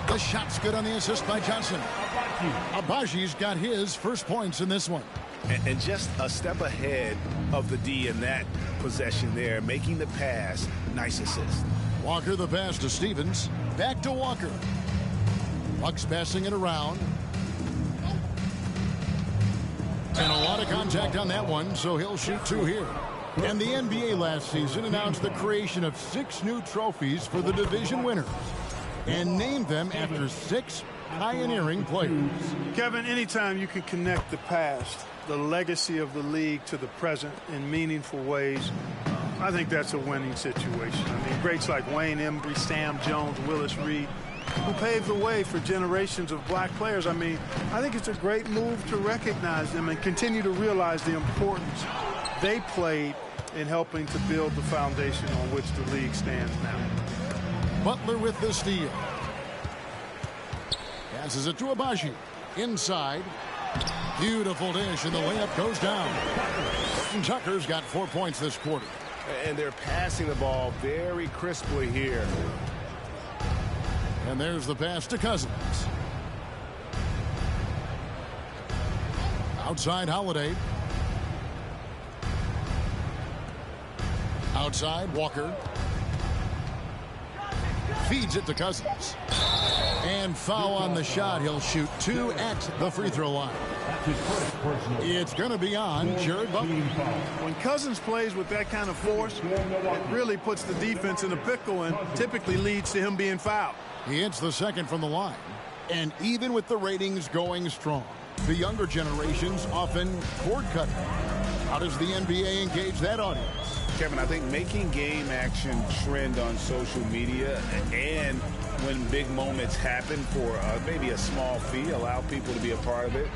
The shot's good on the assist by Johnson. Abaji's got his first points in this one. And just a step ahead of the D in that possession there, making the pass. Nice assist. Walker the pass to Stevens. Back to Walker. Bucks passing it around. And a lot of contact on that one, so he'll shoot 2 here. And the NBA last season announced the creation of 6 new trophies for the division winners and named them after 6 pioneering players. Kevin, anytime you can connect the past, the legacy of the league to the present in meaningful ways, I think that's a winning situation. I mean, greats like Wayne Embry, Sam Jones, Willis Reed, who paved the way for generations of black players. I mean, I think it's a great move to recognize them and continue to realize the importance they played in helping to build the foundation on which the league stands now. Butler with the steal. Passes it to Abaji. Inside. Beautiful dish, and the layup goes down. Tucker's got 4 points this quarter. And they're passing the ball very crisply here. And there's the pass to Cousins. Outside Holiday. Outside Walker. Feeds it to Cousins. And foul on the shot. He'll shoot 2 at the free throw line. It's going to be on Jared Butler. When Cousins plays with that kind of force, it really puts the defense in a pickle and typically leads to him being fouled. He hits the second from the line. And even with the ratings going strong, the younger generations often cord cutting. How does the NBA engage that audience? Kevin, I think making game action trend on social media and when big moments happen for maybe a small fee, allow people to be a part of it.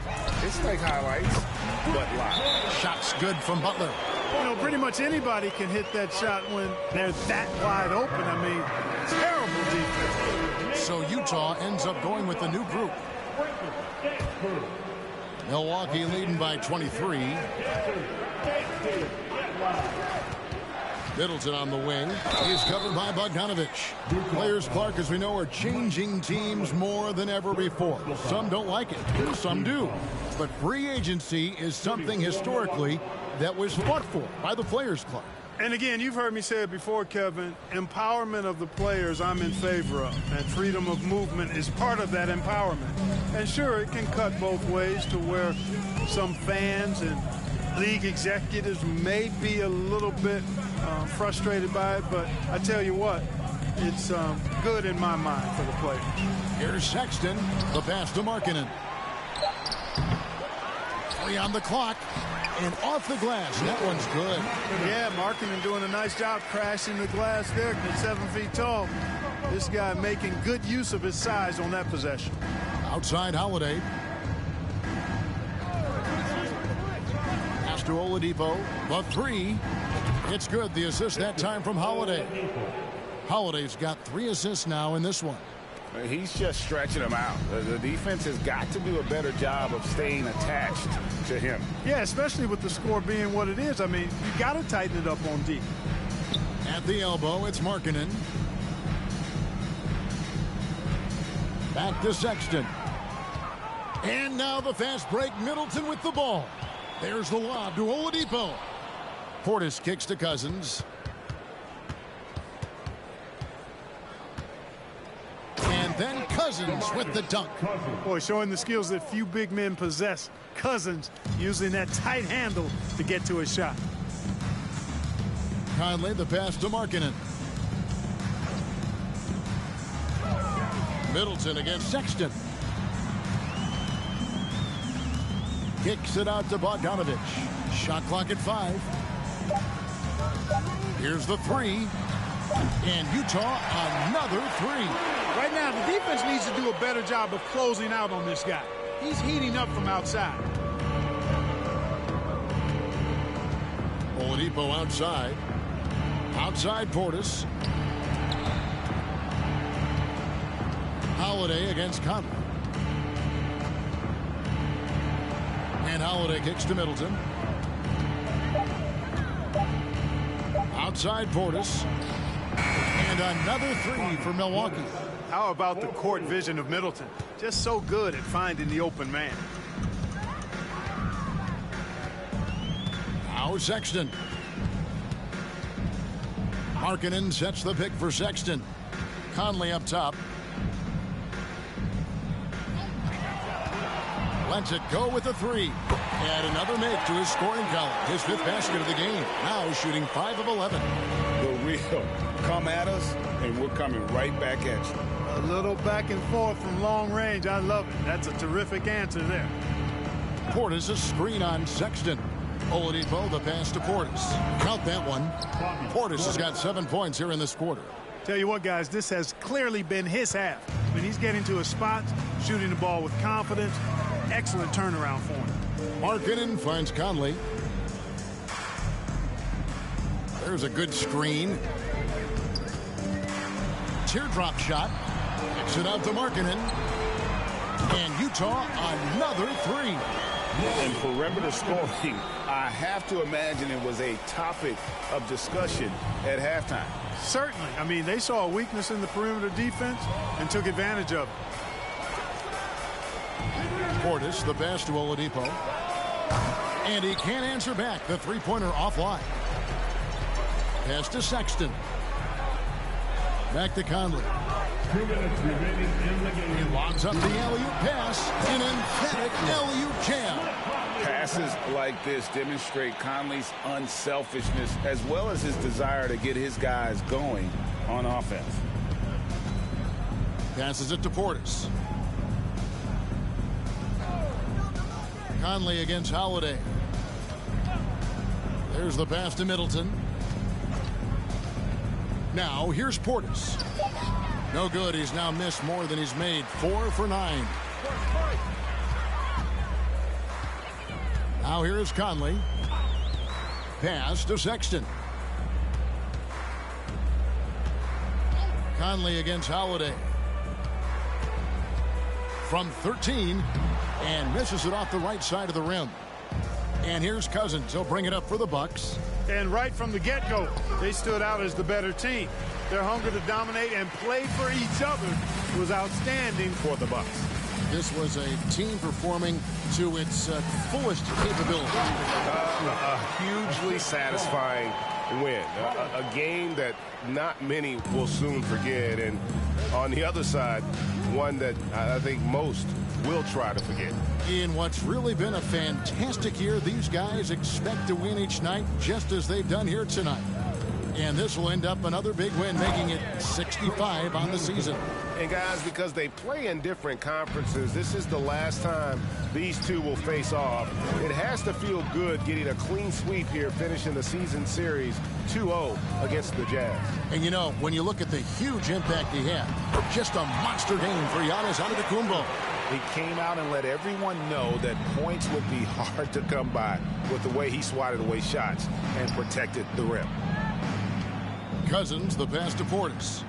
It's like highlights, but live. Shot's good from Butler. You know, pretty much anybody can hit that shot when they're that wide open. I mean, terrible defense. So Utah ends up going with the new group. Milwaukee leading by 23. Middleton on the wing. He's covered by Bogdanovich. Players, Clark, as we know, are changing teams more than ever before. Some don't like it. Some do. But free agency is something historically that was fought for by the Players Club. And again, you've heard me say it before, Kevin, empowerment of the players I'm in favor of. And freedom of movement is part of that empowerment. And sure, it can cut both ways to where some fans and league executives may be a little bit frustrated by it, but I tell you what, it's good in my mind for the players. Here's Sexton, the pass to Markkanen. 3 on the clock, and off the glass. That one's good. Yeah, Markkanen doing a nice job crashing the glass there. At 7 feet tall. This guy making good use of his size on that possession. Outside Holiday. Pass to Oladipo. The 3. It's good. The assist that time from Holiday. Holiday's got 3 assists now in this one. He's just stretching them out. The defense has got to do a better job of staying attached to him. Yeah, especially with the score being what it is. I mean, you got to tighten it up on D. At the elbow, it's Markkanen. Back to Sexton. And now the fast break. Middleton with the ball. There's the lob to Oladipo. Portis kicks to Cousins. And then Cousins with the dunk. Boy, showing the skills that few big men possess. Cousins using that tight handle to get to a shot. Conley, the pass to Markkanen. Middleton against Sexton. Kicks it out to Bogdanovich. Shot clock at 5. Here's the 3. And Utah, another 3. Right now, the defense needs to do a better job of closing out on this guy. He's heating up from outside. Oladipo outside. Outside Portis. Holiday against Conley. And Holiday kicks to Middleton. Outside Portis. And another 3 for Milwaukee. How about the court vision of Middleton? Just so good at finding the open man. Now Sexton. Markkanen sets the pick for Sexton. Conley up top. Lets it go with a 3. And another make to his scoring column. His 5th basket of the game. Now shooting 5 of 11. The real come at us, and we're coming right back at you. A little back and forth from long range. I love it. That's a terrific answer there. Portis a screen on Sexton. Oladipo, the pass to Portis. Count that one. Portis has got 7 points here in this quarter. Tell you what, guys, this has clearly been his half. When he's getting to his spot, shooting the ball with confidence, excellent turnaround for him. Markkanen finds Conley. There's a good screen. Teardrop shot. Kicks it out to Markkanen. And Utah, another three. And perimeter scoring, I have to imagine it was a topic of discussion at halftime. Certainly. I mean, they saw a weakness in the perimeter defense and took advantage of it. Portis, the pass to Oladipo. And he can't answer back. The three-pointer offline. Pass to Sexton. Back to Conley. 2 minutes remaining in the game. He lobs up the alley-oop pass. An emphatic alley-oop jam. Passes like this demonstrate Conley's unselfishness as well as his desire to get his guys going on offense. Passes it to Portis. Conley against Holiday. There's the pass to Middleton. Now here's Portis. No good. He's now missed more than he's made. 4 for 9. Now here is Conley. Pass to Sexton. Conley against Holiday. From 13 and misses it off the right side of the rim. And here's Cousins. He'll bring it up for the Bucks. And right from the get-go, they stood out as the better team. Their hunger to dominate and play for each other was outstanding for the Bucks. This was a team performing to its fullest capability. A hugely satisfying win. A game that not many will soon forget. And on the other side, one that I think most will try to forget. In what's really been a fantastic year, these guys expect to win each night just as they've done here tonight. And this will end up another big win, making it 65 on the season. And guys, because they play in different conferences, this is the last time these two will face off. It has to feel good getting a clean sweep here, finishing the season series 2-0 against the Jazz. And you know, when you look at the huge impact he had, just a monster game for Giannis Antetokounmpo. He came out and let everyone know that points would be hard to come by with the way he swatted away shots and protected the rim. Cousins, the pass to Portis.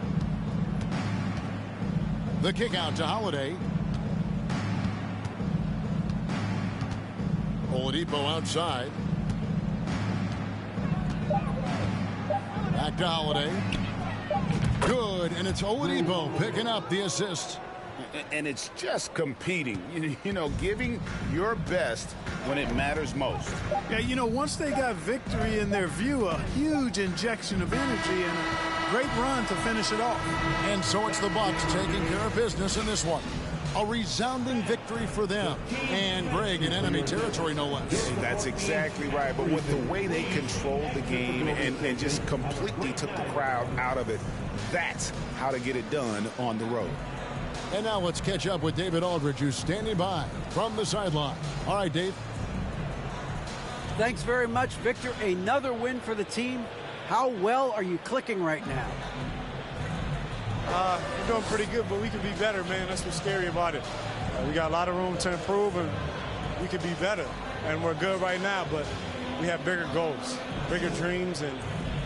The kick out to Holiday. Oladipo outside. Back to Holiday. Good, and it's Oladipo picking up the assist. And it's just competing, you know, giving your best when it matters most. Yeah, you know, once they got victory in their view, a huge injection of energy and a great run to finish it off. And so it's the Bucks taking care of business in this one. A resounding victory for them. And Greg in enemy territory, no less. That's exactly right. But with the way they controlled the game and just completely took the crowd out of it, that's how to get it done on the road. And now let's catch up with David Aldridge, who's standing by from the sideline. All right, Dave. Thanks very much, Victor. Another win for the team. How well are you clicking right now? We're doing pretty good, but we can be better, man. That's what's scary about it. We got a lot of room to improve, and we could be better. And we're good right now, but we have bigger goals, bigger dreams, and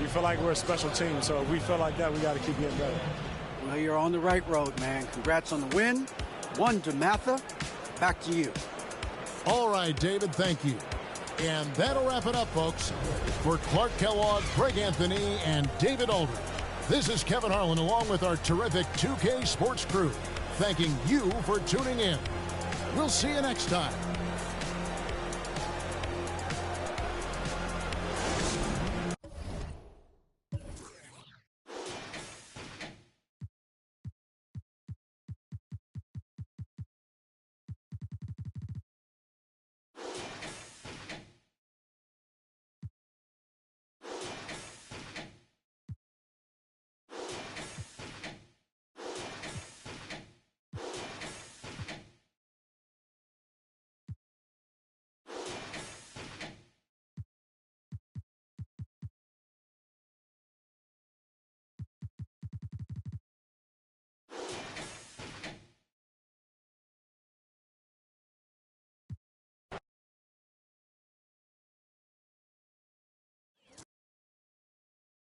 we feel like we're a special team. So if we feel like that, we got to keep getting better. Well, you're on the right road, man. Congrats on the win. One to Matha. Back to you. All right, David, thank you. And that'll wrap it up, folks. For Clark Kellogg, Greg Anthony, and David Aldridge, this is Kevin Harlan along with our terrific 2K Sports crew, thanking you for tuning in. We'll see you next time